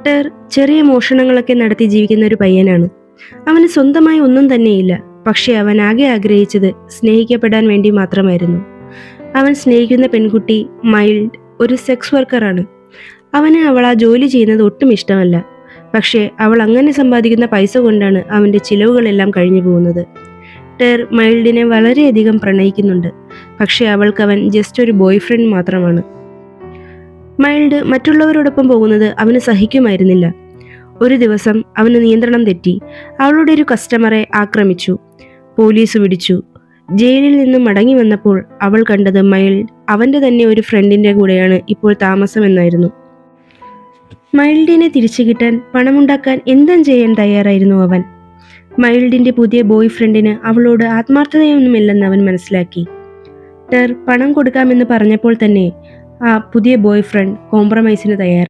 ടെർ ചെറിയ മോഷണങ്ങളൊക്കെ നടത്തി ജീവിക്കുന്ന ഒരു പയ്യനാണ്. അവന് സ്വന്തമായി ഒന്നും തന്നെയില്ല. പക്ഷെ അവൻ ആകെ ആഗ്രഹിച്ചത് സ്നേഹിക്കപ്പെടാൻ വേണ്ടി മാത്രമായിരുന്നു. അവൻ സ്നേഹിക്കുന്ന പെൺകുട്ടി മൈൽഡ് ഒരു സെക്സ് വർക്കറാണ്. അവന് അവൾ ആ ജോലി ചെയ്യുന്നത് ഒട്ടും ഇഷ്ടമല്ല. പക്ഷേ അവൾ അങ്ങനെ സമ്പാദിക്കുന്ന പൈസ കൊണ്ടാണ് അവൻ്റെ ചിലവുകളെല്ലാം കഴിഞ്ഞു പോകുന്നത്. ടെർ മൈൽഡിനെ വളരെയധികം പ്രണയിക്കുന്നുണ്ട്. പക്ഷേ അവൾക്കവൻ ജസ്റ്റ് ഒരു ബോയ് ഫ്രണ്ട് മാത്രമാണ്. മൈൽഡ് മറ്റുള്ളവരോടൊപ്പം പോകുന്നത് അവന് സഹിക്കുമായിരുന്നില്ല. ഒരു ദിവസം അവന് നിയന്ത്രണം തെറ്റി. അവളുടെ ഒരു കസ്റ്റമറെ ആക്രമിച്ചു. പോലീസ് പിടിച്ചു. ജയിലിൽ നിന്നും മടങ്ങി വന്നപ്പോൾ അവൾ കണ്ടത് മൈൽഡ് അവൻ്റെ തന്നെ ഒരു ഫ്രണ്ടിൻ്റെ കൂടെയാണ് ഇപ്പോൾ താമസമെന്നായിരുന്നു. മൈൽഡിനെ തിരിച്ചു കിട്ടാൻ പണമുണ്ടാക്കാൻ എന്തും ചെയ്യാൻ തയ്യാറായിരുന്നു അവൻ. മൈൽഡിൻ്റെ പുതിയ ബോയ് ഫ്രണ്ടിന് അവളോട് ആത്മാർത്ഥതയൊന്നുമില്ലെന്ന് അവൻ മനസ്സിലാക്കി. ടെർ പണം കൊടുക്കാമെന്ന് പറഞ്ഞപ്പോൾ തന്നെ ആ പുതിയ ബോയ് ഫ്രണ്ട് കോംപ്രമൈസിന് തയ്യാറായി.